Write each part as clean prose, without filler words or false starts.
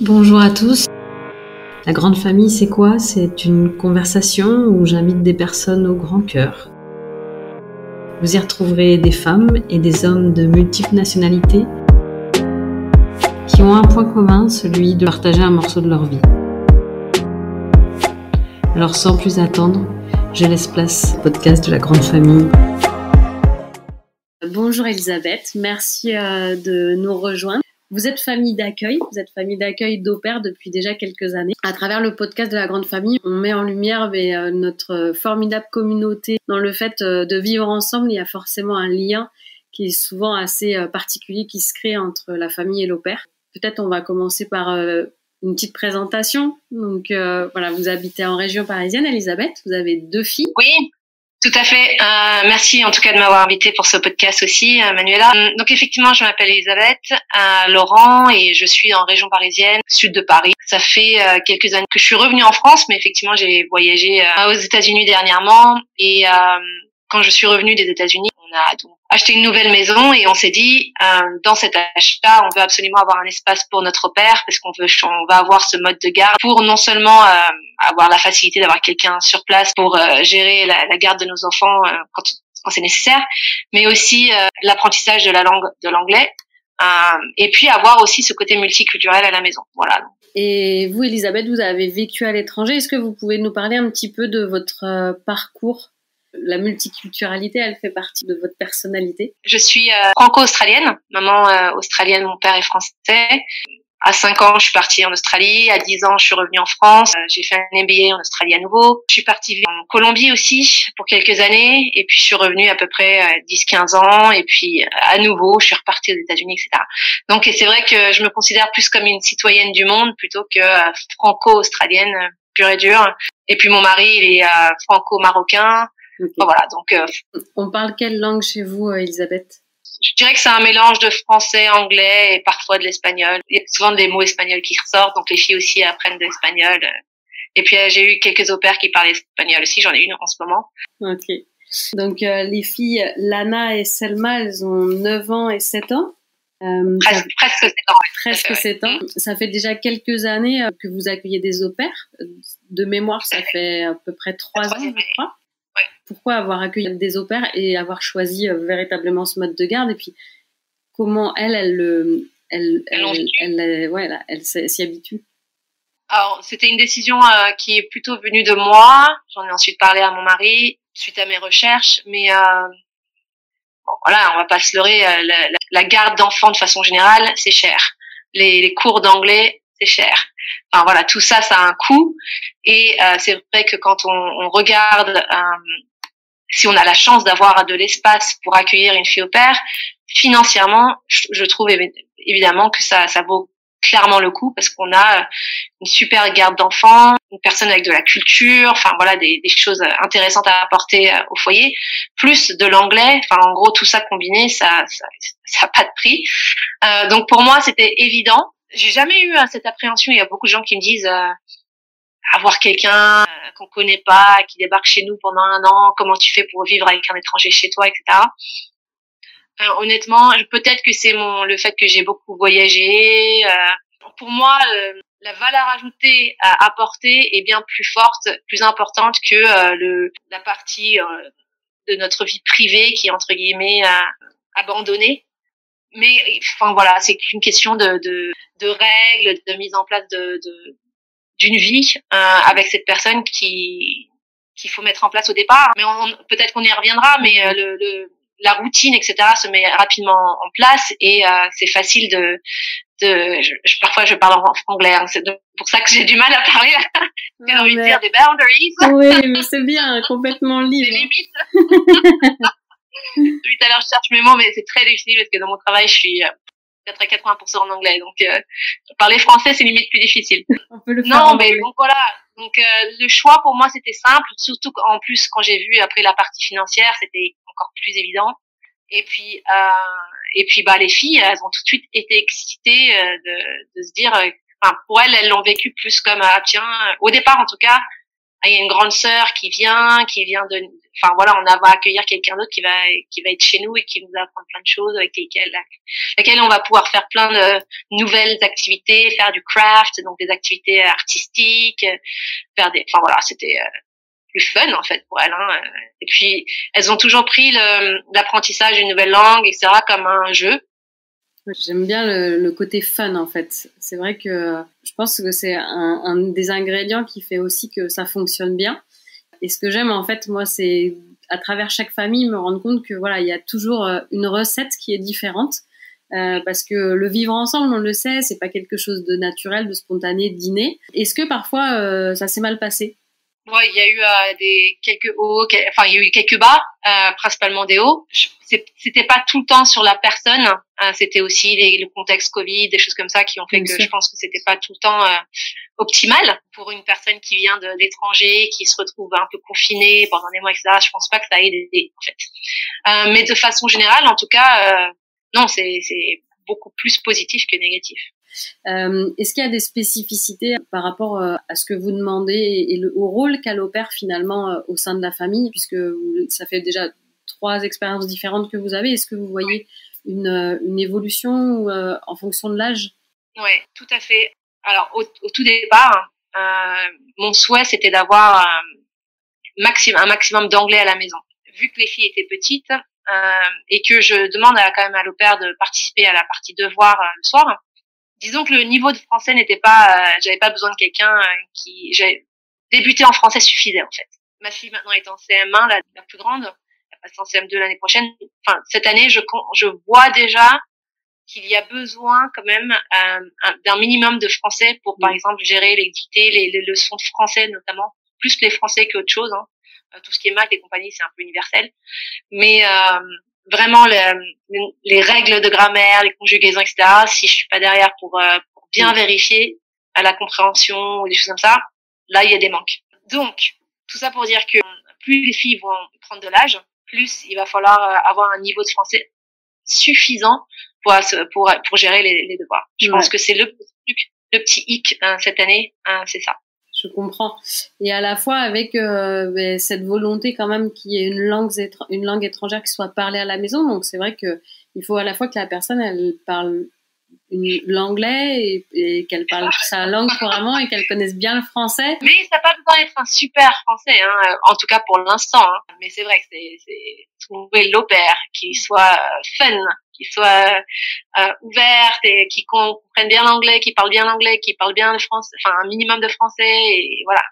Bonjour à tous. La grande famille, c'est quoi? C'est une conversation où j'invite des personnes au grand cœur. Vous y retrouverez des femmes et des hommes de multiples nationalités qui ont un point commun, celui de partager un morceau de leur vie. Alors sans plus attendre, je laisse place au podcast de la grande famille. Bonjour Elisabeth, merci de nous rejoindre. Vous êtes famille d'accueil d'au pair depuis déjà quelques années. À travers le podcast de la grande famille, on met en lumière notre formidable communauté. Dans le fait de vivre ensemble, il y a forcément un lien qui est souvent assez particulier qui se crée entre la famille et l'au pair. Peut-être on va commencer par une petite présentation. Donc voilà, vous habitez en région parisienne, Elisabeth, vous avez 2 filles. Oui. Tout à fait. Merci en tout cas de m'avoir invité pour ce podcast aussi, Manuela. Donc effectivement, je m'appelle Elisabeth Laurent et je suis en région parisienne, sud de Paris. Ça fait quelques années que je suis revenue en France, mais effectivement, j'ai voyagé aux États-Unis dernièrement. Et quand je suis revenue des États-Unis, on a donc acheté une nouvelle maison et on s'est dit, dans cet achat, on veut absolument avoir un espace pour notre père parce qu'on va avoir ce mode de garde pour non seulement avoir la facilité d'avoir quelqu'un sur place pour gérer la garde de nos enfants quand c'est nécessaire, mais aussi l'apprentissage de la langue de l'anglais et puis avoir aussi ce côté multiculturel à la maison. Voilà. Et vous, Elisabeth, vous avez vécu à l'étranger. Est-ce que vous pouvez nous parler un petit peu de votre parcours? La multiculturalité, elle fait partie de votre personnalité? Je suis franco-australienne, maman australienne, mon père est français. À 5 ans, je suis partie en Australie. À 10 ans, je suis revenue en France. J'ai fait un MBA en Australie à nouveau. Je suis partie en Colombie aussi pour quelques années. Et puis, je suis revenue à peu près 10-15 ans. Et puis, à nouveau, je suis repartie aux États-Unis, etc. Donc, c'est vrai que je me considère plus comme une citoyenne du monde plutôt que franco-australienne pure et dure. Et puis, mon mari, il est franco-marocain. Okay. Voilà, donc on parle quelle langue chez vous, Elisabeth? Je dirais que c'est un mélange de français, anglais et parfois de l'espagnol. Il y a souvent des mots espagnols qui ressortent, donc les filles aussi apprennent de l'espagnol. Et puis j'ai eu quelques au pairs qui parlent espagnol aussi, j'en ai une en ce moment. Ok. Donc les filles Lana et Selma, elles ont 9 ans et 7 ans. Presque 7 ans. Presque 7 ans. Ça fait déjà quelques années que vous accueillez des au pairs. De mémoire, ça fait à peu près 3 ans, je crois. Ouais. Pourquoi avoir accueilli des au pairs et avoir choisi véritablement ce mode de garde, et puis comment elle s'y habitue? Alors c'était une décision qui est plutôt venue de moi. J'en ai ensuite parlé à mon mari suite à mes recherches, mais bon, voilà, on va pas se leurrer. La garde d'enfants de façon générale, c'est cher. Les cours d'anglais, c'est cher. Enfin voilà, tout ça, ça a un coût. Et c'est vrai que quand on regarde, si on a la chance d'avoir de l'espace pour accueillir une fille au pair, financièrement, je trouve évidemment que ça vaut clairement le coup parce qu'on a une super garde d'enfants, une personne avec de la culture, enfin voilà, des choses intéressantes à apporter au foyer, plus de l'anglais, enfin en gros tout ça combiné, ça a pas de prix. Donc pour moi c'était évident. J'ai jamais eu cette appréhension. Il y a beaucoup de gens qui me disent avoir quelqu'un qu'on connaît pas, qui débarque chez nous pendant 1 an, comment tu fais pour vivre avec un étranger chez toi, etc. Honnêtement, peut-être que c'est le fait que j'ai beaucoup voyagé. Pour moi, la valeur ajoutée à apporter est bien plus forte, plus importante que la partie de notre vie privée qui est entre guillemets abandonnée. Mais enfin voilà, c'est qu'une question de règles, de mise en place d'une vie avec cette personne qu'il faut mettre en place au départ. Mais peut-être qu'on y reviendra, mais la routine, etc., se met rapidement en place et c'est facile parfois je parle en anglais, hein, c'est pour ça que j'ai du mal à parler. J'ai envie de dire des boundaries. Oui, mais c'est bien, complètement libre. Des limites. Depuis tout à l'heure, je cherche mes mots, mais c'est très difficile parce que dans mon travail, je suis peut-être à 80% en anglais. Donc, parler français, c'est limite plus difficile. On peut le faire. Non, mais donc voilà. Donc, le choix pour moi, c'était simple. Surtout en plus, quand j'ai vu après la partie financière, c'était encore plus évident. Et puis, les filles, elles ont tout de suite été excitées de se dire, pour elles l'ont vécu plus comme, tiens, au départ en tout cas, il y a une grande sœur qui vient de, enfin voilà, on va accueillir quelqu'un d'autre qui va être chez nous et qui nous va apprendre plein de choses avec laquelle on va pouvoir faire plein de nouvelles activités, faire du craft, donc des activités artistiques, enfin voilà, c'était plus fun en fait pour elles. Hein. Et puis elles ont toujours pris l'apprentissage d'une nouvelle langue, etc. comme un jeu. J'aime bien le côté fun en fait. C'est vrai que je pense que c'est un des ingrédients qui fait aussi que ça fonctionne bien. Et ce que j'aime en fait, moi, c'est à travers chaque famille me rendre compte que voilà, il y a toujours une recette qui est différente. Parce que le vivre ensemble, on le sait, c'est pas quelque chose de naturel, de spontané, d'inné. Est-ce que parfois ça s'est mal passé? Ouais, il y a eu quelques hauts, enfin il y a eu quelques bas, principalement des hauts. C'était pas tout le temps sur la personne, c'était aussi le contexte Covid, des choses comme ça qui ont fait que je pense que c'était pas tout le temps optimal pour une personne qui vient d'étranger, qui se retrouve un peu confinée pendant des mois, etc. Je pense pas que ça a aidé en fait. Mais de façon générale, en tout cas, non, c'est beaucoup plus positif que négatif. Est-ce qu'il y a des spécificités par rapport à ce que vous demandez et au rôle qu'a l'au-pair finalement au sein de la famille, puisque ça fait déjà 3 expériences différentes que vous avez. Est-ce que vous voyez une évolution en fonction de l'âge? Oui, tout à fait. Alors au tout départ, mon souhait c'était d'avoir un maximum d'anglais à la maison. Vu que les filles étaient petites et que je demande quand même à l'au-pair de participer à la partie devoir le soir. Disons que le niveau de français n'était pas, j'avais pas besoin de quelqu'un j'avais débuté en français suffisait en fait. Ma fille maintenant est en CM1, la plus grande, elle passe en CM2 l'année prochaine. Enfin cette année, je vois déjà qu'il y a besoin quand même d'un minimum de français pour par exemple gérer les dictées, les leçons de français notamment, plus les français qu'autre chose. Hein. Tout ce qui est maths et compagnie, c'est un peu universel, mais vraiment les règles de grammaire, les conjugaisons, etc. Si je suis pas derrière pour bien vérifier à la compréhension ou des choses comme ça, là il y a des manques. Donc tout ça pour dire que plus les filles vont prendre de l'âge, plus il va falloir avoir un niveau de français suffisant pour gérer les devoirs. Je pense que c'est le petit hic cette année, c'est ça. Je comprends. Et à la fois avec cette volonté quand même qu'il y ait une langue étrangère qui soit parlée à la maison. Donc c'est vrai que il faut à la fois que la personne elle parle l'anglais et qu'elle parle sa langue couramment et qu'elle connaisse bien le français. Mais ça n'a pas besoin d'être un super français, hein, en tout cas pour l'instant. Hein. Mais c'est vrai que c'est trouver l'au-pair qui soit fun, qui soit ouverte et qui comprenne bien l'anglais, qui parle bien l'anglais, qui parle bien le français, enfin un minimum de français. Et voilà,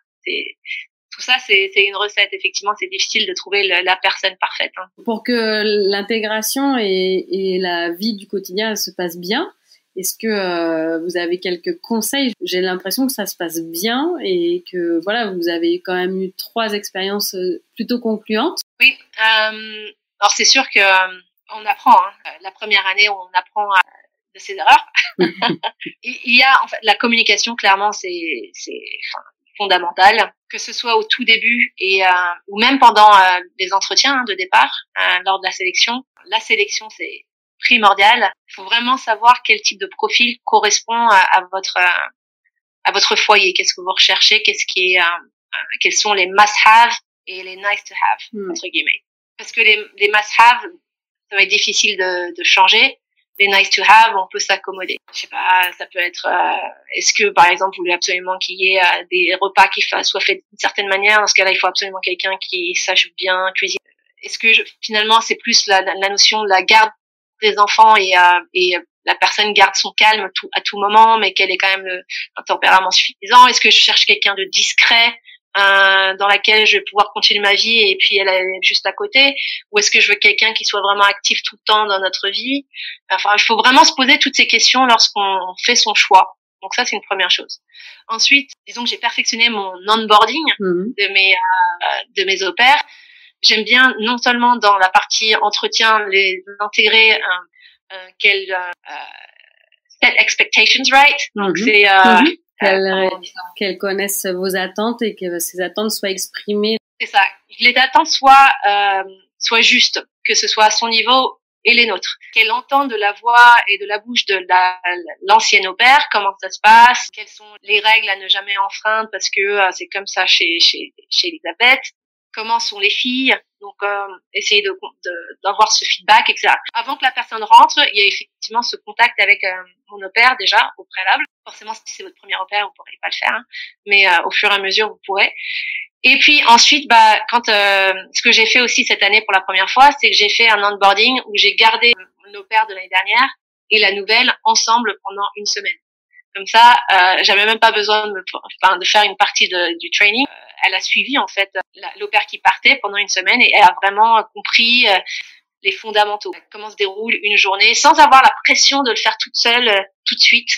tout ça, c'est une recette. Effectivement, c'est difficile de trouver la personne parfaite. Hein. Pour que l'intégration et la vie du quotidien se passent bien, est-ce que vous avez quelques conseils? J'ai l'impression que ça se passe bien et que voilà, vous avez quand même eu 3 expériences plutôt concluantes. Oui, alors c'est sûr que on apprend. Hein. La première année, on apprend de ses erreurs. Il y a en fait la communication, clairement, c'est fondamental, que ce soit au tout début et ou même pendant les entretiens de départ lors de la sélection. La sélection, c'est primordial. Il faut vraiment savoir quel type de profil correspond à votre foyer. Qu'est-ce que vous recherchez? Quels sont les must-have et les nice-to-have entre guillemets. Parce que les must-have, ça va être difficile de changer. Les nice-to-have, on peut s'accommoder. Je sais pas, ça peut être. Est-ce que par exemple, vous voulez absolument qu'il y ait des repas qui soient faits d'une certaine manière? Dans ce cas-là, il faut absolument quelqu'un qui sache bien cuisiner. Est-ce que finalement, c'est plus la notion de la garde des enfants et la personne garde son calme à tout moment, mais qu'elle ait quand même un tempérament suffisant? Est-ce que je cherche quelqu'un de discret dans laquelle je vais pouvoir continuer ma vie et puis elle est juste à côté? Ou est-ce que je veux quelqu'un qui soit vraiment actif tout le temps dans notre vie? Enfin, il faut vraiment se poser toutes ces questions lorsqu'on fait son choix. Donc ça, c'est une première chose. Ensuite, disons que j'ai perfectionné mon onboarding de mes au-pairs. J'aime bien non seulement dans la partie entretien les intégrer set expectations right. Donc c'est qu'elles connaissent vos attentes et que ces attentes soient exprimées. C'est ça. Que les attentes soient justes, que ce soit à son niveau et les nôtres. Qu'elle entende de la voix et de la bouche de l'ancienne au pair, comment ça se passe, quelles sont les règles à ne jamais enfreindre parce que c'est comme ça chez Elisabeth, comment sont les filles, donc essayer d'avoir ce feedback, etc. Avant que la personne rentre, il y a effectivement ce contact avec mon au pair déjà au préalable. Forcément, si c'est votre premier au pair, vous pourrez pas le faire, hein, mais au fur et à mesure, vous pourrez. Et puis ensuite, quand ce que j'ai fait aussi cette année pour la première fois, c'est que j'ai fait un onboarding où j'ai gardé mon au pair de l'année dernière et la nouvelle ensemble pendant une semaine. Comme ça, j'avais même pas besoin de faire une partie du training. Elle a suivi en fait l'au pair qui partait pendant une semaine et elle a vraiment compris les fondamentaux, comment se déroule une journée, sans avoir la pression de le faire toute seule tout de suite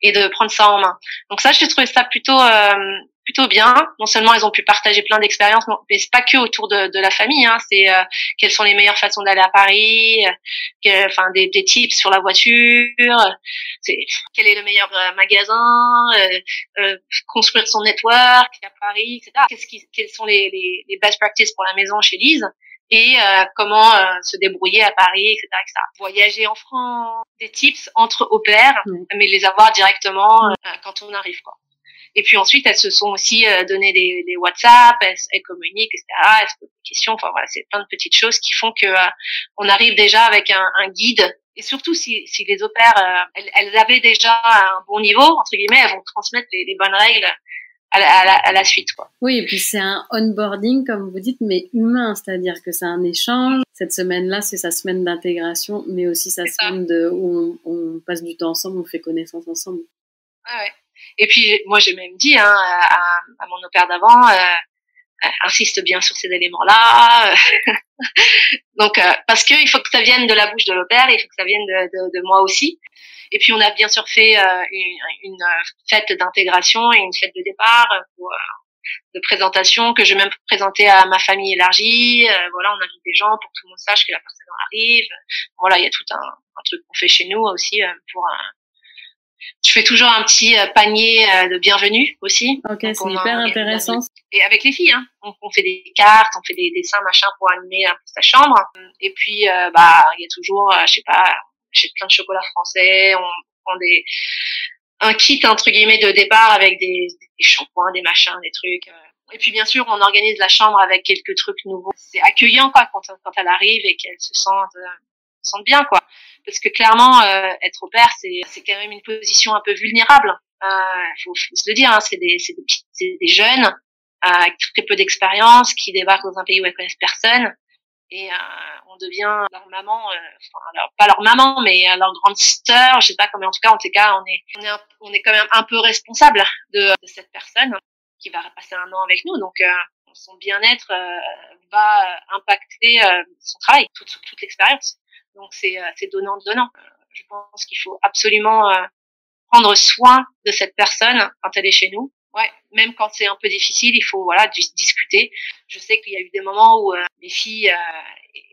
et de prendre ça en main. Donc ça, j'ai trouvé ça plutôt bien. Non seulement elles ont pu partager plein d'expériences, mais c'est pas que autour de la famille, hein. C'est quelles sont les meilleures façons d'aller à Paris, enfin des tips sur la voiture, c'est quel est le meilleur magasin, construire son network à Paris, etc. Quelles sont les best practices pour la maison chez Lise et comment se débrouiller à Paris, etc., etc. Voyager en France, des tips entre au pair, mais les avoir directement quand on arrive, quoi. Et puis ensuite, elles se sont aussi donné des WhatsApp, elles communiquent, etc. Elles se posent des questions. Enfin voilà, c'est plein de petites choses qui font que on arrive déjà avec un guide. Et surtout, si les au pairs, elles avaient déjà un bon niveau entre guillemets, elles vont transmettre les bonnes règles à la suite, quoi. Oui, et puis c'est un onboarding, comme vous dites, mais humain, c'est-à-dire que c'est un échange. Cette semaine-là, c'est sa semaine d'intégration, mais aussi sa semaine où on passe du temps ensemble, on fait connaissance ensemble. Ouais. Et puis moi j'ai même dit à mon au pair d'avant, insiste bien sur ces éléments-là. Donc parce que il faut que ça vienne de la bouche de l'au pair, il faut que ça vienne de moi aussi. Et puis on a bien sûr fait une fête d'intégration et une fête de départ de présentation que je vais même présenter à ma famille élargie. Voilà, on invite des gens pour que tout le monde sache que la personne arrive. Voilà, il y a tout un truc qu'on fait chez nous aussi pour je fais toujours un petit panier de bienvenue aussi. Ok, c'est hyper intéressant. Et avec les filles, hein. On fait des cartes, on fait des dessins, machin, pour animer un peu sa chambre. Et puis, il y a toujours, je sais pas, j'achète plein de chocolat français, on prend un kit, entre guillemets, de départ avec des shampoings, des machins, des trucs. Et puis, bien sûr, on organise la chambre avec quelques trucs nouveaux. C'est accueillant, quoi, quand elle arrive et qu'elle se sente bien, quoi. Parce que clairement, être au pair, c'est quand même une position un peu vulnérable. Faut se le dire, hein, c'est des jeunes avec très peu d'expérience qui débarquent dans un pays où elles connaissent personne et on devient leur maman, alors pas leur maman, mais leur grande sœur. Je sais pas comment. En tout cas, on est quand même un peu responsable de cette personne qui va passer un an avec nous. Donc son bien-être va impacter son travail, toute l'expérience. Donc c'est donnant. Je pense qu'il faut absolument prendre soin de cette personne quand elle est chez nous. Ouais, même quand c'est un peu difficile, il faut discuter. Je sais qu'il y a eu des moments où les filles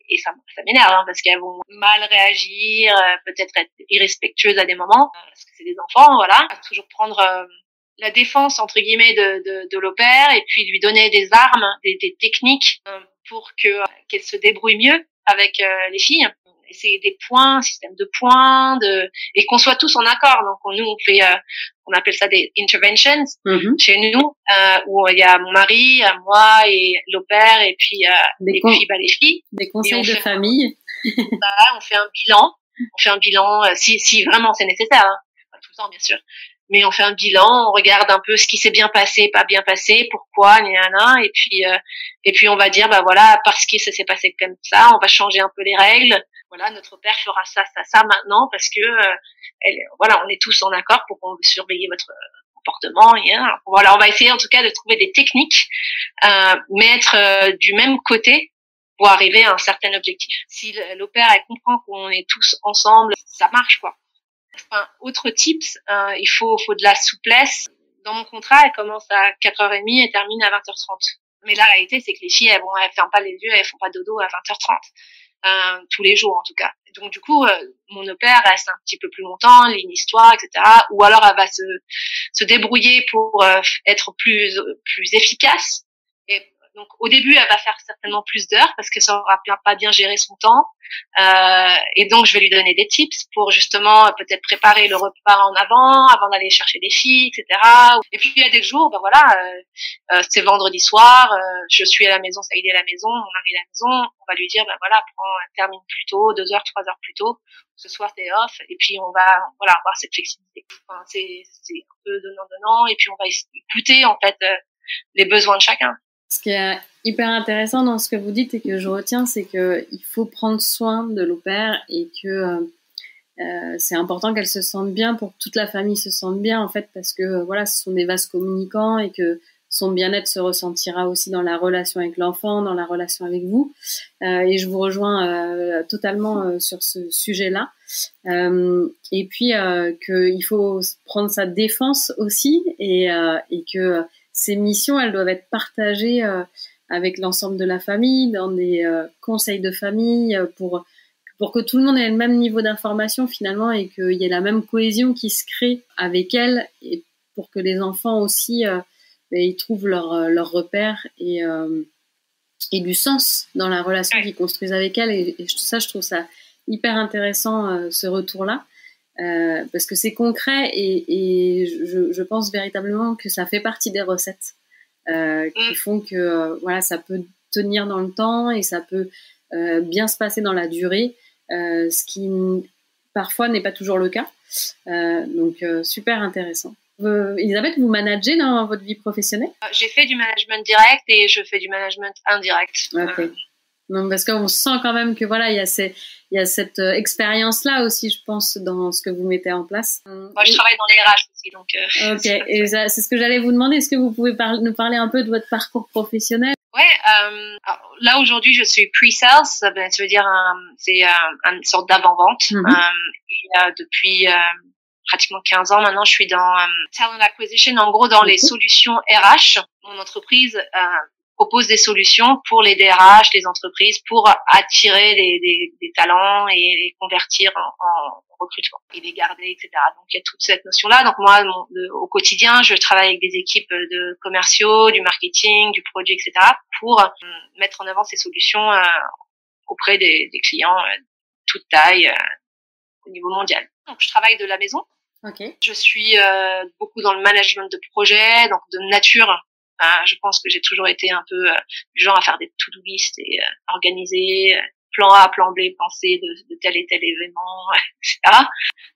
et ça m'énerve hein, parce qu'elles vont mal réagir, peut-être être irrespectueuses à des moments parce que c'est des enfants, voilà. Toujours prendre la défense entre guillemets de l'au pair et puis lui donner des armes, des techniques pour qu'elle se débrouille mieux avec les filles. C'est des points, un système de points, et qu'on soit tous en accord. Donc nous on fait, on appelle ça des interventions chez nous, où il y a mon mari, moi et l'au pair et puis les filles. Des conseils de famille. On fait un bilan, si vraiment c'est nécessaire, hein. Pas tout le temps bien sûr. Mais on fait un bilan, on regarde un peu ce qui s'est bien passé, pas bien passé, pourquoi, et puis on va dire voilà, parce que ça s'est passé comme ça, on va changer un peu les règles. Voilà, notre père fera ça maintenant parce que voilà, on est tous en accord pour qu'on surveille votre comportement. Voilà, on va essayer en tout cas de trouver des techniques, mais être du même côté pour arriver à un certain objectif. Si l'au pair elle comprend qu'on est tous ensemble, ça marche quoi. Enfin, autre tips, il faut de la souplesse. Dans mon contrat, elle commence à 4h30 et termine à 20h30. Mais la réalité, c'est que les filles, elles ferment pas les yeux, elles font pas dodo à 20h30. Tous les jours, en tout cas. Donc, du coup, mon au pair reste un petit peu plus longtemps, lit une histoire, etc. Ou alors, elle va se débrouiller pour être plus efficace. Et Donc au début, elle va faire certainement plus d'heures parce que ça aura pas bien géré son temps. Et donc je vais lui donner des tips pour justement peut-être préparer le repas en avant d'aller chercher des filles, etc. Et puis il y a des jours, ben voilà, c'est vendredi soir, je suis à la maison, Saïd est à la maison, mon mari est à la maison, on va lui dire ben voilà, termine plus tôt, 2 heures, 3 heures plus tôt. Ce soir t'es off, et puis on va voilà avoir cette flexibilité. Enfin, c'est un peu donnant, et puis on va écouter en fait les besoins de chacun. Ce qui est hyper intéressant dans ce que vous dites et que je retiens, c'est qu'il faut prendre soin de l'au-pair et que c'est important qu'elle se sente bien pour que toute la famille se sente bien, en fait, parce que voilà, ce sont des vases communicants et que son bien-être se ressentira aussi dans la relation avec l'enfant, dans la relation avec vous. Et je vous rejoins totalement sur ce sujet-là. Et puis qu'il faut prendre sa défense aussi et que ces missions, elles doivent être partagées avec l'ensemble de la famille, dans des conseils de famille, pour que tout le monde ait le même niveau d'information finalement et qu'il y ait la même cohésion qui se crée avec elle, et pour que les enfants aussi ils trouvent leur repère et du sens dans la relation qu'ils construisent avec elle. Et ça, je trouve ça hyper intéressant, ce retour-là. Parce que c'est concret et je pense véritablement que ça fait partie des recettes qui font que voilà, ça peut tenir dans le temps et ça peut bien se passer dans la durée, ce qui parfois n'est pas toujours le cas. Donc super intéressant. Elisabeth, vous managez dans votre vie professionnelle? J'ai fait du management direct et je fais du management indirect. Okay. Non, parce qu'on sent quand même que voilà, il y a cette expérience-là aussi, je pense, dans ce que vous mettez en place. Moi, je travaille dans les RH aussi, donc. Ok, et c'est ce que j'allais vous demander. Est-ce que vous pouvez nous parler un peu de votre parcours professionnel? Ouais, là aujourd'hui, je suis pre-sales, ça veut dire c'est une sorte d'avant-vente. Et depuis pratiquement 15 ans maintenant, je suis dans talent acquisition, en gros dans les solutions RH. Mon entreprise propose des solutions pour les DRH, les entreprises, pour attirer des talents et les convertir en recrutement et les garder, etc. Donc il y a toute cette notion-là. Donc moi, au quotidien, je travaille avec des équipes de commerciaux, du marketing, du produit, etc. pour mettre en avant ces solutions auprès des clients toute taille au niveau mondial. Donc je travaille de la maison. Okay. Je suis beaucoup dans le management de projet, donc de nature. Je pense que j'ai toujours été un peu du genre à faire des to-do list et organiser plan A, plan B, penser de tel et tel événement, etc.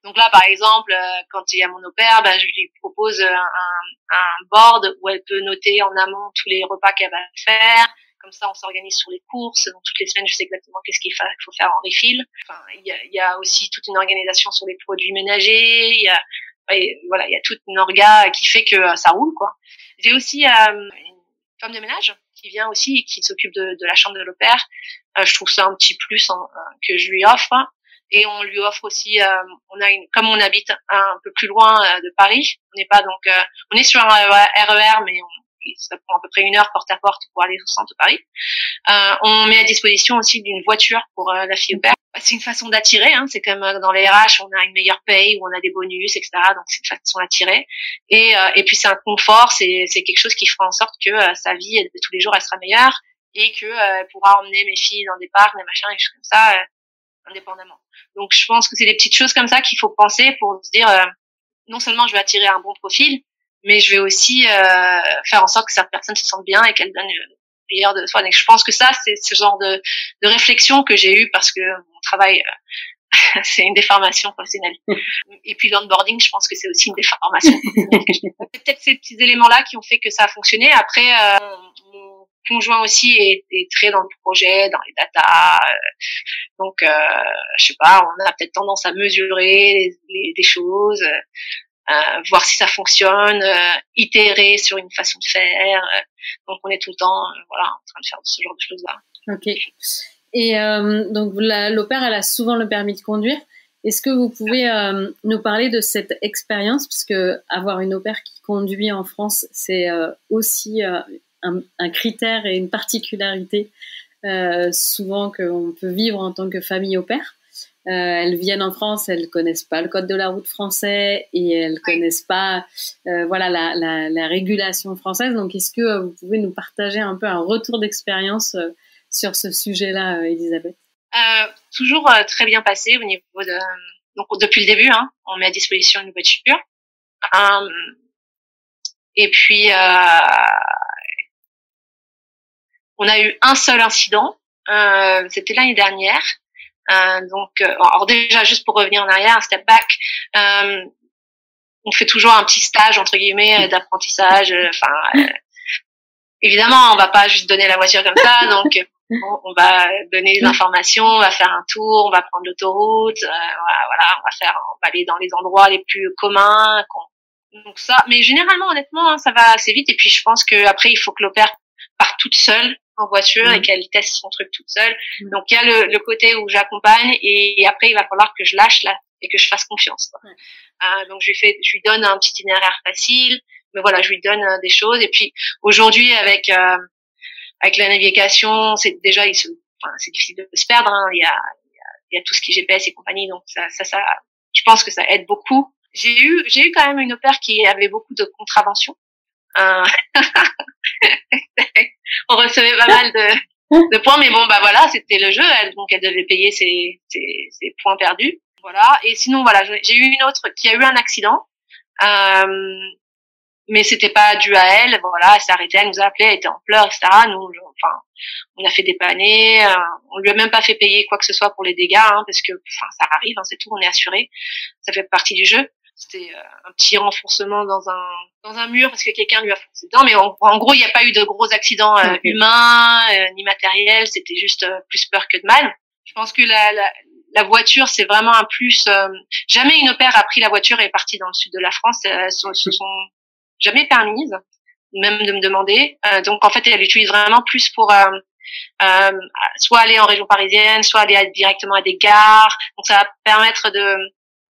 Donc là, par exemple, quand il y a mon au-pair, je lui propose un board où elle peut noter en amont tous les repas qu'elle va faire. Comme ça, on s'organise sur les courses. Donc, toutes les semaines, je sais exactement qu'est-ce qu'il faut faire en refill. Enfin, il y a aussi toute une organisation sur les produits ménagers. Il y a toute une orga qui fait que ça roule, quoi. J'ai aussi une femme de ménage qui vient aussi et qui s'occupe de la chambre de l'au-pair. Je trouve ça un petit plus que je lui offre. Et on lui offre aussi, comme on habite un peu plus loin de Paris, on n'est pas donc, on est sur un RER, mais ça prend à peu près 1 heure porte à porte pour aller au centre de Paris. On met à disposition aussi d'une voiture pour la fille au père. C'est une façon d'attirer, hein. C'est comme dans les RH, on a une meilleure paye, où on a des bonus, etc. Donc c'est une façon d'attirer. Et puis c'est un confort, c'est quelque chose qui fera en sorte que sa vie de tous les jours, elle sera meilleure et que elle pourra emmener mes filles dans des parcs, des machins, et choses comme ça, indépendamment. Donc je pense que c'est des petites choses comme ça qu'il faut penser pour se dire, non seulement je vais attirer un bon profil, mais je vais aussi faire en sorte que cette personne se sente bien et qu'elle donne le meilleur de soi. Donc je pense que ça, c'est ce genre de réflexion que j'ai eu parce que mon travail, c'est une déformation professionnelle. Et puis l'onboarding, je pense que c'est aussi une déformation professionnelle. C'est peut-être ces petits éléments-là qui ont fait que ça a fonctionné. Après, mon conjoint aussi est très dans le projet, dans les data. Donc, je sais pas, on a peut-être tendance à mesurer des choses. Voir si ça fonctionne, itérer sur une façon de faire. Donc on est tout le temps en train de faire ce genre de choses-là. Ok. Et donc l'au-pair, elle a souvent le permis de conduire. Est-ce que vous pouvez nous parler de cette expérience, parce que avoir une au-pair qui conduit en France, c'est aussi un critère et une particularité souvent qu'on peut vivre en tant que famille au-pair. elles viennent en France, elles connaissent pas le code de la route français et elles connaissent pas voilà la régulation française. Donc est-ce que vous pouvez nous partager un peu un retour d'expérience sur ce sujet-là, Elisabeth? Toujours très bien passé au niveau de donc depuis le début, hein, on met à disposition une voiture. Et puis on a eu un seul incident, c'était l'année dernière. Donc, alors déjà, juste pour revenir en arrière, un step back, on fait toujours un petit stage entre guillemets d'apprentissage. Évidemment, on va pas juste donner la voiture comme ça, donc on va donner des informations, on va faire un tour, on va prendre l'autoroute, voilà, on va aller dans les endroits les plus communs. Donc ça, mais généralement, honnêtement, hein, ça va assez vite. Et puis, je pense que après, il faut que l'opère parte toute seule en voiture et qu'elle teste son truc toute seule. Donc il y a le côté où j'accompagne et après il va falloir que je lâche là et que je fasse confiance. Donc je lui donne un petit itinéraire facile, mais voilà, je lui donne des choses. Et puis aujourd'hui avec la navigation, c'est déjà c'est difficile de se perdre. Hein. Il y a tout ce qui est GPS et compagnie, donc ça, je pense que ça aide beaucoup. J'ai eu quand même une opère qui avait beaucoup de contraventions. On recevait pas mal de points, mais bon, bah voilà, c'était le jeu, donc elle devait payer ses points perdus. Voilà. Et sinon, voilà, j'ai eu une autre qui a eu un accident, mais c'était pas dû à elle. Voilà, elle s'est arrêtée, elle nous a appelé, elle était en pleurs, etc. Nous, on a fait dépanner, on lui a même pas fait payer quoi que ce soit pour les dégâts, hein, parce que, ça arrive, hein, c'est tout, on est assuré, ça fait partie du jeu. C'était un petit renfoncement dans un mur parce que quelqu'un lui a foncé dedans, mais en gros il n'y a pas eu de gros accidents humains ni matériels, c'était juste plus peur que de mal. Je pense que la voiture c'est vraiment un plus. Jamais une opère a pris la voiture et est partie dans le sud de la France, se sont jamais permises, même de me demander. Donc en fait elle l'utilise vraiment plus pour soit aller en région parisienne, soit aller directement à des gares. Donc ça va permettre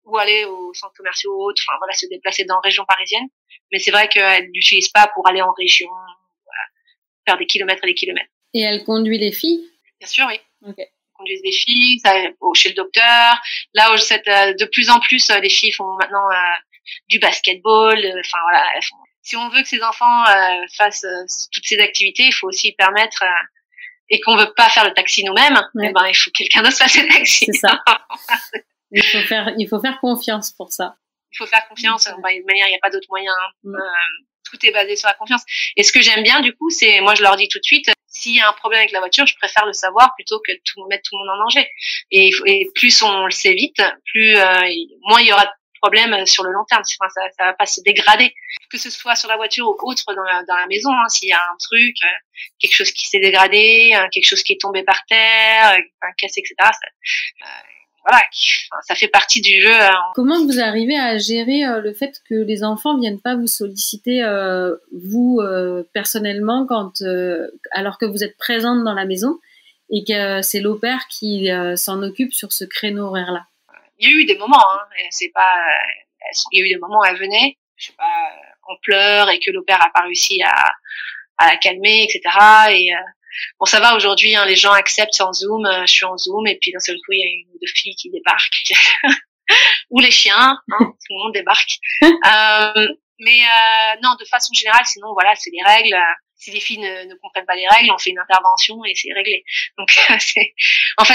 ou aller aux centres commerciaux ou autres, voilà, se déplacer dans la région parisienne. Mais c'est vrai qu'elle l'utilise pas pour aller en région, voilà, faire des kilomètres et des kilomètres. Et elle conduit les filles? Bien sûr, oui. Okay. Elle conduit des filles, chez le docteur. Là, de plus en plus, les filles font maintenant du basketball. Voilà, si on veut que ces enfants fassent toutes ces activités, il faut aussi permettre et qu'on veut pas faire le taxi nous-mêmes, il faut que quelqu'un d'autre fasse le taxi. C'est ça. Il faut faire confiance pour ça. Il faut faire confiance. De manière, il n'y a pas d'autre moyen. Tout est basé sur la confiance. Et ce que j'aime bien, du coup, c'est, moi, je leur dis tout de suite, s'il y a un problème avec la voiture, je préfère le savoir plutôt que de mettre tout le monde en danger. Et plus on le sait vite, moins il y aura de problèmes sur le long terme. Ça va pas se dégrader. Que ce soit sur la voiture ou autre dans la maison, hein, s'il y a un truc, quelque chose qui s'est dégradé, quelque chose qui est tombé par terre, cassé, etc. Voilà, ça fait partie du jeu. Comment vous arrivez à gérer le fait que les enfants viennent pas vous solliciter vous personnellement alors que vous êtes présente dans la maison et que c'est l'opère qui s'en occupe sur ce créneau horaire-là? Il y a eu des moments, hein, il y a eu des moments où elle venait, je sais pas, en pleurs et que l'opère a pas réussi à la calmer, etc. Et bon, ça va aujourd'hui, hein, les gens acceptent en Zoom, je suis en Zoom, et puis d'un seul coup, il y a une ou deux filles qui débarquent, ou les chiens, hein, tout le monde débarque. Mais non, de façon générale, sinon, voilà, c'est les règles. Si les filles ne comprennent pas les règles, on fait une intervention et c'est réglé. Donc,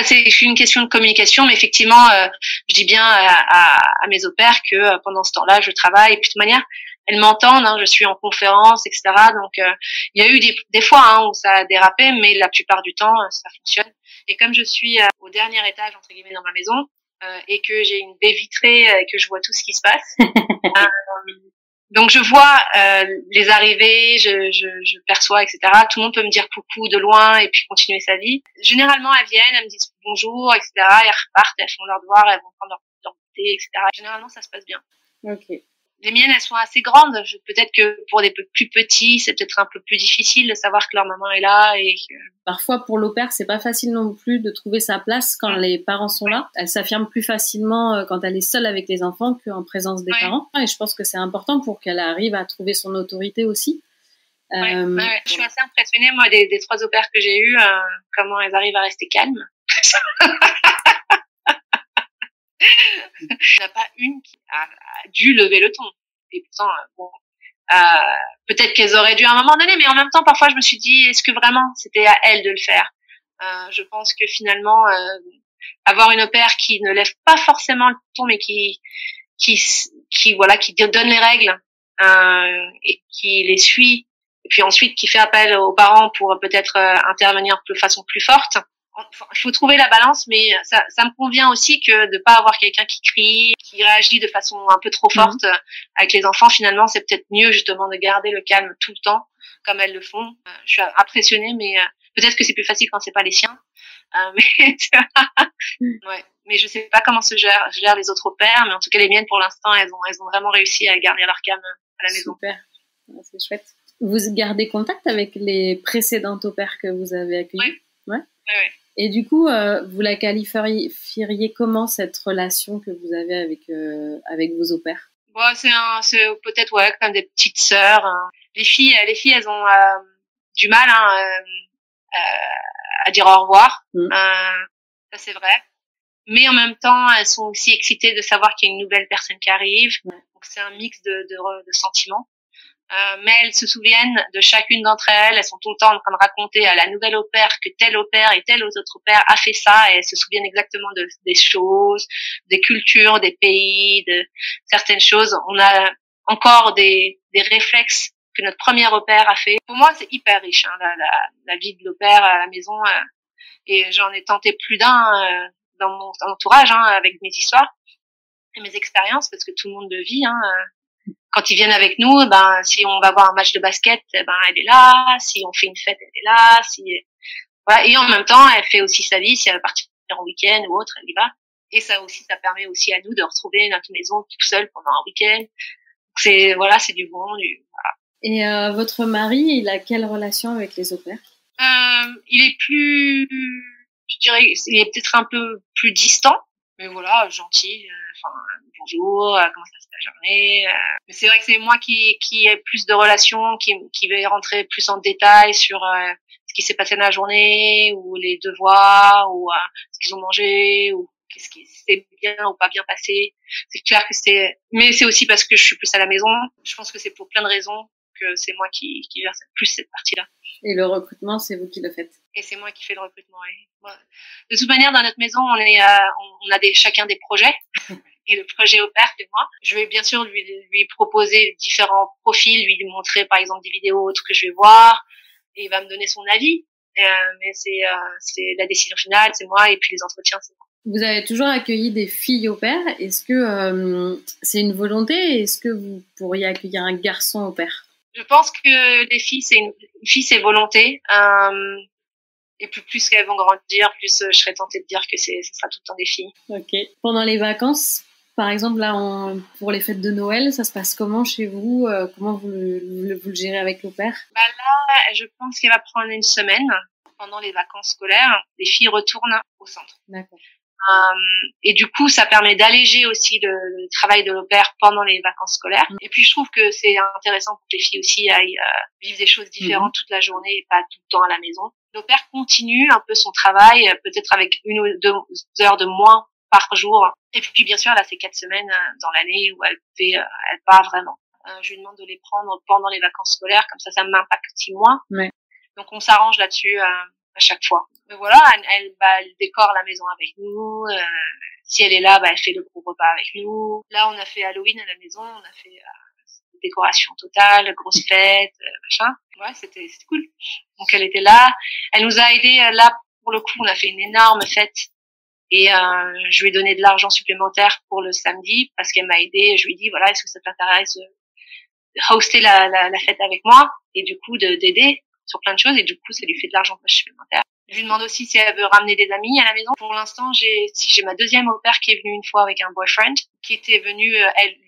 c'est une question de communication, mais effectivement, je dis bien à mes opères que pendant ce temps-là, je travaille, et puis de toute manière, elles m'entendent, hein, je suis en conférence, etc. Donc, il y a eu des fois où ça a dérapé, mais la plupart du temps, ça fonctionne. Et comme je suis au dernier étage, entre guillemets, dans ma maison, et que j'ai une baie vitrée, et que je vois tout ce qui se passe, donc je vois les arrivées, je perçois, etc. Tout le monde peut me dire coucou de loin et puis continuer sa vie. Généralement, elles viennent, elles me disent bonjour, etc. Elles repartent, elles font leur devoir, elles vont prendre leur thé, etc. Généralement, ça se passe bien. Ok. Les miennes, elles sont assez grandes. Peut-être que pour des plus petits, c'est peut-être un peu plus difficile de savoir que leur maman est là et que... Parfois, pour l'opère, c'est pas facile non plus de trouver sa place quand les parents sont là. Elle s'affirme plus facilement quand elle est seule avec les enfants qu'en présence des parents. Et je pense que c'est important pour qu'elle arrive à trouver son autorité aussi. Je suis assez impressionnée, moi, des 3 opères que j'ai eues, comment elles arrivent à rester calmes. Il n'y en a pas une qui a dû lever le ton. Et pourtant, bon, peut-être qu'elles auraient dû à un moment donné, mais en même temps, parfois, je me suis dit, est-ce que vraiment c'était à elles de le faire? Je pense que finalement, avoir une au pair qui ne lève pas forcément le ton, mais voilà, qui donne les règles et qui les suit, et puis ensuite qui fait appel aux parents pour peut-être intervenir de façon plus forte. Enfin, il faut trouver la balance, mais ça me convient aussi que de pas avoir quelqu'un qui crie, qui réagit de façon un peu trop forte avec les enfants. Finalement, c'est peut-être mieux justement de garder le calme tout le temps, comme elles le font. Je suis impressionnée, mais peut-être que c'est plus facile quand c'est pas les siens. Mais ouais. Mais je sais pas comment se gèrent les autres pères, mais en tout cas les miennes pour l'instant, elles ont vraiment réussi à garder leur calme à la maison. Super, c'est chouette. Vous gardez contact avec les précédentes au pair que vous avez accueillies? Oui. Ouais. Et du coup, vous la qualifieriez comment cette relation que vous avez avec vos au pairs? Bon, c'est peut-être comme des petites sœurs. Hein. Les filles, elles ont du mal à dire au revoir. Ça c'est vrai. Mais en même temps, elles sont aussi excitées de savoir qu'il y a une nouvelle personne qui arrive. Donc c'est un mix de sentiments. Mais elles se souviennent de chacune d'entre elles. Elles sont tout le temps en train de raconter à la nouvelle au pair que tel au pair et tel autre au pair a fait ça, et elles se souviennent exactement des choses, des cultures, des pays, de certaines choses. On a encore des réflexes que notre premier au pair a fait. Pour moi, c'est hyper riche, hein, la vie de l'au pair à la maison. Et j'en ai tenté plus d'un dans mon entourage, hein, avec mes histoires et mes expériences, parce que tout le monde le vit, hein. Quand ils viennent avec nous, ben, si on va voir un match de basket, ben, elle est là. Si on fait une fête, elle est là. Voilà. Et en même temps, elle fait aussi sa vie. Si elle va partir en week-end ou autre, elle y va. Et ça aussi, ça permet aussi à nous de retrouver notre maison tout seul pendant un week-end. C'est du bon. Voilà. Et votre mari, il a quelle relation avec les au pairs? Il est plus, je dirais, il est peut-être un peu plus distant, mais voilà, gentil. Bonjour, comment ça se passe la journée. Mais c'est vrai que c'est moi qui ai plus de relations, qui vais rentrer plus en détail sur ce qui s'est passé dans la journée, ou les devoirs, ou ce qu'ils ont mangé, ou qu'est-ce qui s'est bien ou pas bien passé. C'est clair que mais c'est aussi parce que je suis plus à la maison. Je pense que c'est pour plein de raisons que c'est moi qui gère plus cette partie-là. Et le recrutement, c'est vous qui le faites? Et c'est moi qui fais le recrutement, oui. De toute manière, dans notre maison, on a chacun des projets. Et le projet au pair, c'est moi. Je vais bien sûr lui proposer différents profils, lui montrer par exemple des vidéos autres que je vais voir, et il va me donner son avis. Mais c'est la décision finale, c'est moi, et puis les entretiens, c'est moi. Vous avez toujours accueilli des filles au pair. Est-ce que c'est une volonté? Est-ce que vous pourriez accueillir un garçon au pair? Je pense que les filles, c'est volonté. Et plus qu'elles vont grandir, plus je serais tentée de dire que ce sera tout le temps des filles. Ok. Pendant les vacances, par exemple, là, pour les fêtes de Noël, ça se passe comment chez vous? Comment vous le gérez avec l'au pair? Bah là, je pense qu'elle va prendre une semaine pendant les vacances scolaires. Les filles retournent au centre. D'accord. Et du coup, ça permet d'alléger aussi le travail de l'au pair pendant les vacances scolaires. Et puis, je trouve que c'est intéressant pour que les filles aussi aillent vivre des choses différentes toute la journée et pas tout le temps à la maison. L'au pair continue un peu son travail, peut-être avec 1 ou 2 heures de moins par jour. Et puis, bien sûr, elle a ces 4 semaines dans l'année où elle part vraiment. Je lui demande de les prendre pendant les vacances scolaires, comme ça m'impacte 6 mois. Ouais. Donc, on s'arrange là-dessus à chaque fois. Mais voilà, elle décore la maison avec nous. Si elle est là, elle fait le gros repas avec nous. Là, on a fait Halloween à la maison. On a fait décoration totale, grosse fête, machin. Ouais, c'était cool. Donc, elle était là. Elle nous a aidés. Là, pour le coup, on a fait une énorme fête. Et je lui ai donné de l'argent supplémentaire pour le samedi parce qu'elle m'a aidée. Je lui ai dit, voilà, est-ce que ça t'intéresse de hoster la fête avec moi? Et du coup, d'aider sur plein de choses. Et du coup, ça lui fait de l'argent supplémentaire. Je lui demande aussi si elle veut ramener des amis à la maison. Pour l'instant, j'ai ma deuxième au pair qui est venue une fois avec un boyfriend, qui était venu,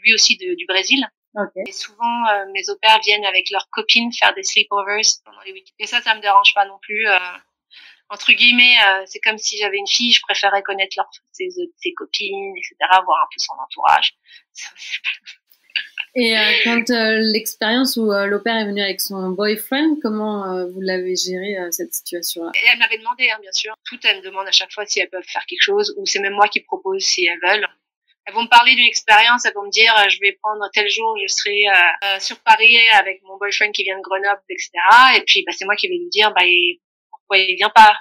lui aussi du Brésil. Okay. Et souvent, mes au pairs viennent avec leurs copines faire des sleepovers pendant les week-ends. Et ça me dérange pas non plus. Entre guillemets, c'est comme si j'avais une fille, je préférais connaître ses copines, etc., voir un peu son entourage. Et quand l'expérience où l'au-pair est venu avec son boyfriend, comment vous l'avez géré cette situation-là? Et elle m'avait demandé, hein, bien sûr. Toutes, elles me demandent à chaque fois si elles peuvent faire quelque chose, ou c'est même moi qui propose si elles veulent. Elles vont me parler d'une expérience, elles vont me dire je vais prendre tel jour, je serai sur Paris avec mon boyfriend qui vient de Grenoble, etc. Et puis c'est moi qui vais lui dire pourquoi il vient pas.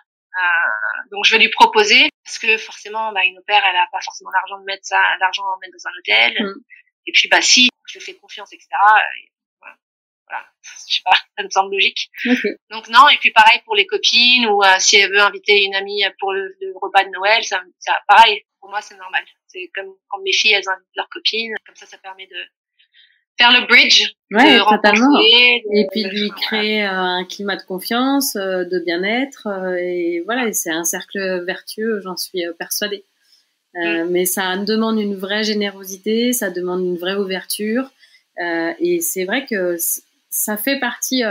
Donc je vais lui proposer parce que forcément une au-pair elle a pas forcément l'argent de mettre dans un hôtel. Et puis si je lui fais confiance, etc. Voilà, je sais pas, ça me semble logique. Okay. Donc non, et puis pareil pour les copines ou si elle veut inviter une amie pour le repas de Noël, ça pareil, pour moi c'est normal. C'est comme quand mes filles elles invitent leurs copines, comme ça permet de faire le bridge, ouais, de totalement. Et puis de lui créer un climat de confiance, de bien-être, et voilà, c'est un cercle vertueux, j'en suis persuadée. Mais ça demande une vraie générosité, ça demande une vraie ouverture, et c'est vrai que ça fait partie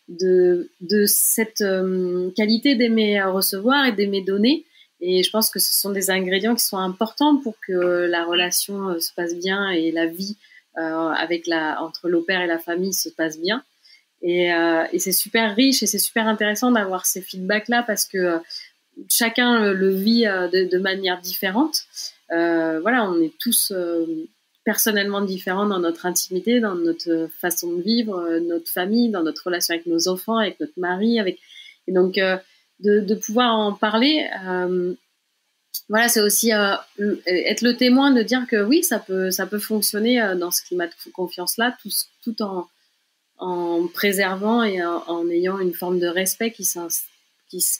de cette qualité d'aimer recevoir et d'aimer donner. Et je pense que ce sont des ingrédients qui sont importants pour que la relation se passe bien et la vie entre l'au-pair et la famille se passe bien. Et c'est super riche et c'est super intéressant d'avoir ces feedbacks-là parce que chacun le vit de manière différente. Voilà, on est tous personnellement différents dans notre intimité, dans notre façon de vivre, notre famille, dans notre relation avec nos enfants, avec notre mari, et donc de pouvoir en parler. Voilà, c'est aussi être le témoin de dire que oui, ça peut fonctionner dans ce climat de confiance-là, tout en préservant et en ayant une forme de respect qui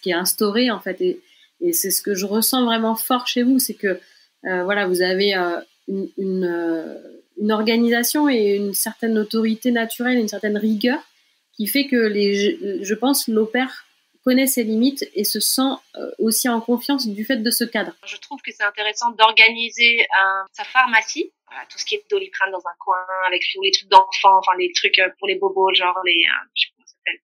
est instauré en fait. Et c'est ce que je ressens vraiment fort chez vous, c'est que voilà, vous avez une organisation et une certaine autorité naturelle, une certaine rigueur qui fait que je pense l'au-pair connaît ses limites et se sent aussi en confiance du fait de ce cadre. Je trouve que c'est intéressant d'organiser sa pharmacie, tout ce qui est Doliprane dans un coin, avec tous les trucs d'enfants, enfin les trucs pour les bobos, genre je sais pas comment ça s'appelle,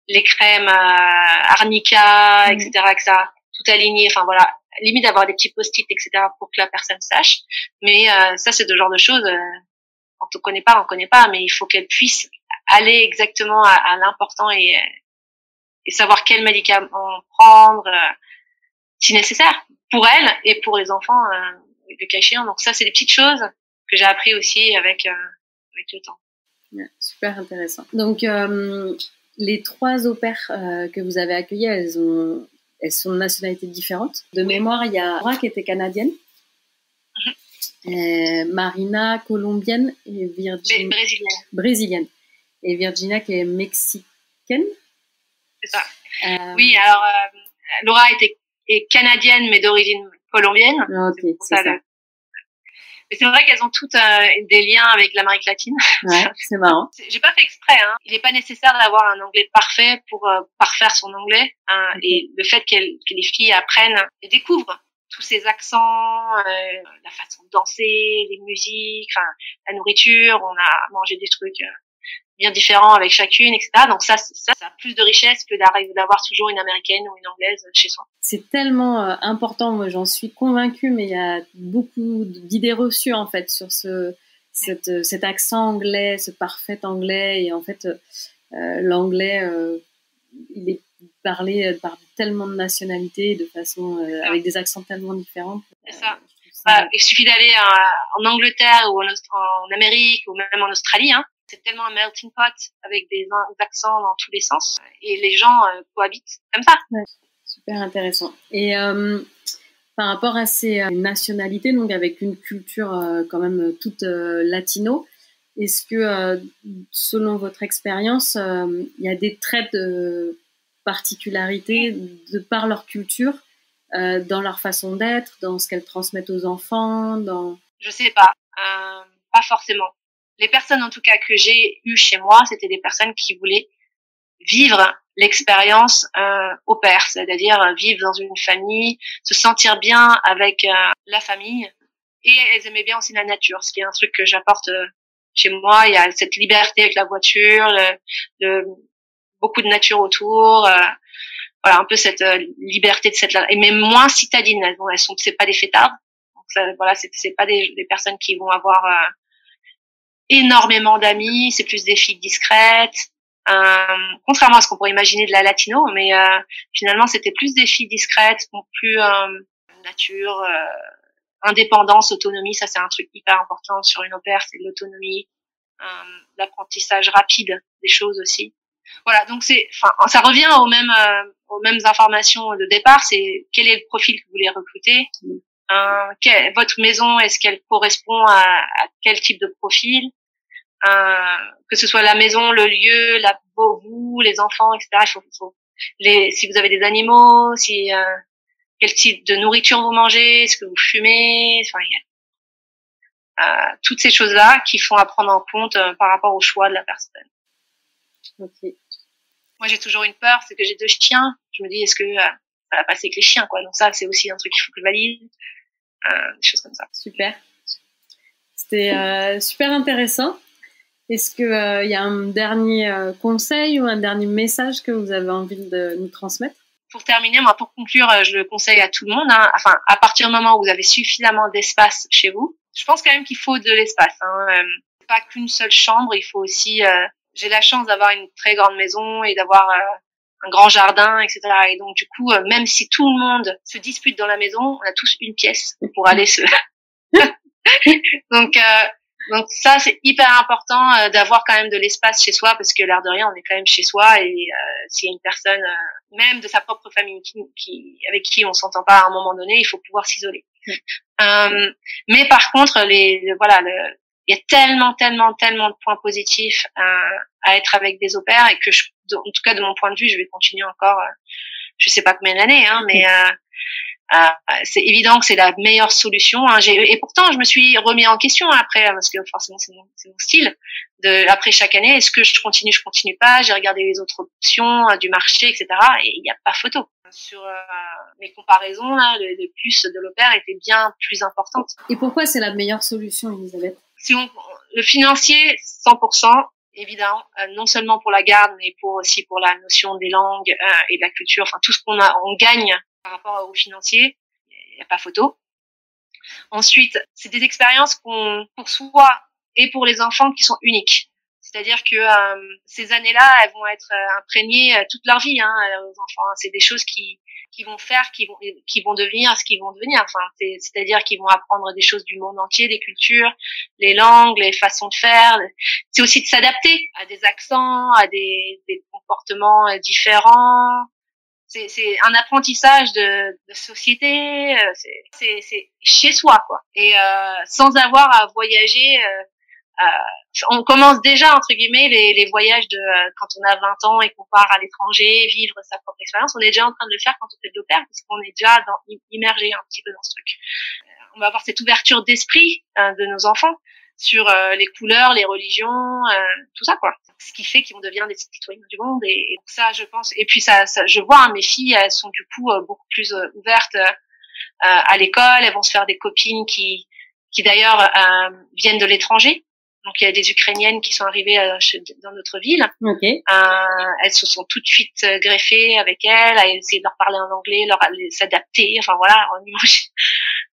les crèmes Arnica, etc., etc., tout aligné, enfin voilà, limite d'avoir des petits post-it, etc., pour que la personne sache. Mais ça, c'est le genre de choses, quand on connaît pas, mais il faut qu'elle puisse aller exactement à l'important et savoir quel médicament prendre si nécessaire pour elle et pour les enfants le cas échéant. Donc ça, c'est des petites choses que j'ai appris aussi avec le temps. Ouais, super intéressant. Donc les 3 au-pairs que vous avez accueillis, elles sont de nationalités différentes. De mémoire, il y a Laura qui était canadienne, Marina colombienne et Virginia brésilienne. Et Virginia qui est mexicaine. C'est ça. Oui, alors Laura est canadienne mais d'origine colombienne. Ok, c'est ça. Mais c'est vrai qu'elles ont toutes des liens avec l'Amérique latine. Ouais, c'est marrant. J'ai pas fait exprès. Hein. Il n'est pas nécessaire d'avoir un anglais parfait pour parfaire son anglais. Et le fait que les filles apprennent et découvrent tous ces accents, la façon de danser, les musiques, la nourriture. On a mangé des trucs bien différents avec chacune, etc. Donc ça a plus de richesse que d'avoir toujours une américaine ou une anglaise chez soi. C'est tellement important, moi j'en suis convaincue, mais il y a beaucoup d'idées reçues en fait sur cet accent anglais, ce parfait anglais, et en fait l'anglais il est parlé par tellement de nationalités, de façon avec des accents tellement différents. C'est ça. Il suffit d'aller en Angleterre ou en Amérique ou même en Australie, hein. C'est tellement un melting pot avec des accents dans tous les sens et les gens cohabitent comme ça. Ouais, super intéressant. Et par rapport à ces nationalités, donc avec une culture quand même toute latino, est-ce que selon votre expérience, il y a des traits de particularité de par leur culture, dans leur façon d'être, dans ce qu'elles transmettent aux enfants, Je sais pas, pas forcément. Les personnes en tout cas que j'ai eues chez moi, c'était des personnes qui voulaient vivre l'expérience au pair, c'est-à-dire vivre dans une famille, se sentir bien avec la famille, et elles aimaient bien aussi la nature, ce qui est un truc que j'apporte chez moi. Il y a cette liberté avec la voiture, beaucoup de nature autour, voilà, un peu cette liberté de et même moins citadines. C'est pas des fêtards, donc ça, voilà, c'est pas des personnes qui vont avoir énormément d'amis, c'est plus des filles discrètes. Contrairement à ce qu'on pourrait imaginer de la latino, mais finalement c'était plus des filles discrètes, plus nature, indépendance, autonomie, ça c'est un truc hyper important sur une au pair, c'est l'autonomie, l'apprentissage rapide des choses aussi. Voilà, donc ça revient aux mêmes informations de départ, c'est quel est le profil que vous voulez recruter, votre maison, est-ce qu'elle correspond à quel type de profil, que ce soit la maison, le lieu, vous, les enfants, etc. Si vous avez des animaux, quel type de nourriture vous mangez, est-ce que vous fumez, enfin, toutes ces choses-là qui font à prendre en compte par rapport au choix de la personne. Ok. Moi, j'ai toujours une peur, c'est que j'ai 2 chiens. Je me dis, est-ce que ça va passer avec les chiens, quoi. Donc ça, c'est aussi un truc qu'il faut que je valide. Des choses comme ça. Super. C'était super intéressant. Est-ce que y a un dernier conseil ou un dernier message que vous avez envie de nous transmettre? Pour terminer, moi, pour conclure, je le conseille à tout le monde. Enfin, à partir du moment où vous avez suffisamment d'espace chez vous, je pense quand même qu'il faut de l'espace. Pas qu'une seule chambre, il faut aussi. J'ai la chance d'avoir une très grande maison et d'avoir un grand jardin, etc. Et donc du coup, même si tout le monde se dispute dans la maison, on a tous une pièce pour aller se. Donc ça, c'est hyper important d'avoir quand même de l'espace chez soi, parce que l'air de rien, on est quand même chez soi, et s'il y a une personne, même de sa propre famille, avec qui on s'entend pas à un moment donné, il faut pouvoir s'isoler. Mais par contre, il y a tellement de points positifs à être avec des au-pairs, et que en tout cas de mon point de vue, je vais continuer encore, je sais pas combien d'années, mais c'est évident que c'est la meilleure solution. Et pourtant, je me suis remis en question après, parce que forcément c'est mon style. Après chaque année, est-ce que je continue pas. J'ai regardé les autres options du marché, etc. Et il n'y a pas photo. Sur mes comparaisons, là, le plus de l'au-pair était bien plus importante. Et pourquoi c'est la meilleure solution, Elisabeth? Le financier, 100%. Évidemment, non seulement pour la garde, mais aussi pour la notion des langues et de la culture. Enfin, tout ce on gagne par rapport au financier, il n'y a pas photo. Ensuite, c'est des expériences pour soi et pour les enfants qui sont uniques. C'est-à-dire que ces années-là, elles vont être imprégnées toute leur vie aux enfants. C'est des choses qui vont faire, qui vont devenir ce qu'ils vont devenir. Enfin, c'est-à-dire qu'ils vont apprendre des choses du monde entier, des cultures, les langues, les façons de faire. C'est aussi de s'adapter à des accents, à des comportements différents. C'est un apprentissage de société, c'est chez soi, quoi. Et sans avoir à voyager, on commence déjà entre guillemets les voyages quand on a 20 ans et qu'on part à l'étranger vivre sa propre expérience. On est déjà en train de le faire quand on fait de l'au-pair, parce qu'on est déjà immergé un petit peu dans ce truc. On va avoir cette ouverture d'esprit de nos enfants sur les couleurs, les religions, tout ça, quoi. Ce qui fait qu'on devient des citoyens du monde, et ça, je pense. Et puis ça je vois, mes filles, elles sont du coup beaucoup plus ouvertes à l'école. Elles vont se faire des copines qui d'ailleurs viennent de l'étranger. Donc il y a des Ukrainiennes qui sont arrivées dans notre ville. Okay. Elles se sont tout de suite greffées avec elles, à essayer de leur parler en anglais, s'adapter. Enfin voilà,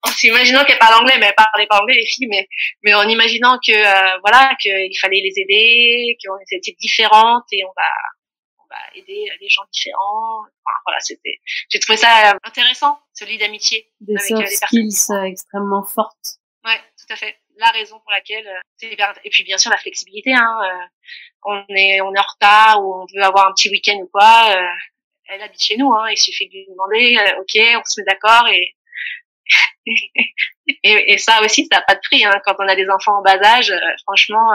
en s'imaginant qu'elles parlent anglais, mais elles parlaient pas anglais, les filles, mais en imaginant que qu'il fallait les aider, qu'on était différentes, et on va aider les gens différents. Enfin, voilà, j'ai trouvé ça intéressant, ce lit d'amitié des avec soft les personnes skills extrêmement fortes. Ouais, tout à fait. La raison pour laquelle c'est hyper. Et puis bien sûr la flexibilité. On est en retard, ou on veut avoir un petit week-end ou quoi. Elle habite chez nous. Il suffit de lui demander. Ok, on se met d'accord, et ça aussi, ça n'a pas de prix. Quand on a des enfants en bas âge, franchement,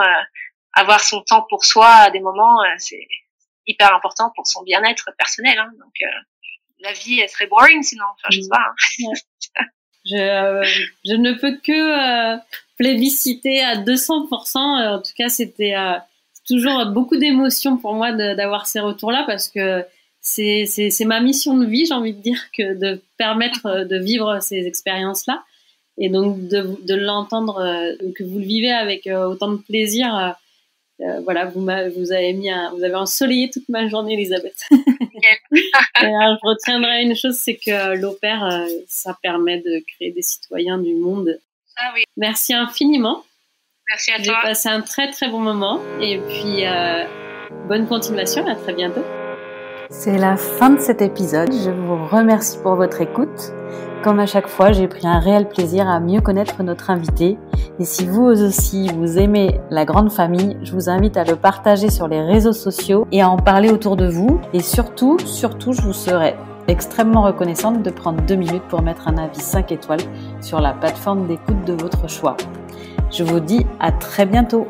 avoir son temps pour soi à des moments, c'est hyper important pour son bien-être personnel. Donc la vie, elle serait boring sinon. Enfin, je sais pas. Ouais. Je ne peux que plébisciter à 200%. En tout cas, c'était toujours beaucoup d'émotions pour moi d'avoir ces retours-là, parce que c'est ma mission de vie, j'ai envie de dire, que de permettre de vivre ces expériences-là, et donc de l'entendre, que vous le vivez avec autant de plaisir. Voilà, vous avez ensoleillé toute ma journée, Elisabeth. Alors, je retiendrai une chose, c'est que l'au-pair, ça permet de créer des citoyens du monde. Ah oui. Merci infiniment. Merci à J'ai toi. passé un très très bon moment et puis bonne continuation, à très bientôt. C'est la fin de cet épisode, je vous remercie pour votre écoute. Comme à chaque fois, j'ai pris un réel plaisir à mieux connaître notre invité. Et si vous aussi vous aimez la grande famille, je vous invite à le partager sur les réseaux sociaux et à en parler autour de vous. Et surtout, je vous serai extrêmement reconnaissante de prendre 2 minutes pour mettre un avis 5 étoiles sur la plateforme d'écoute de votre choix. Je vous dis à très bientôt.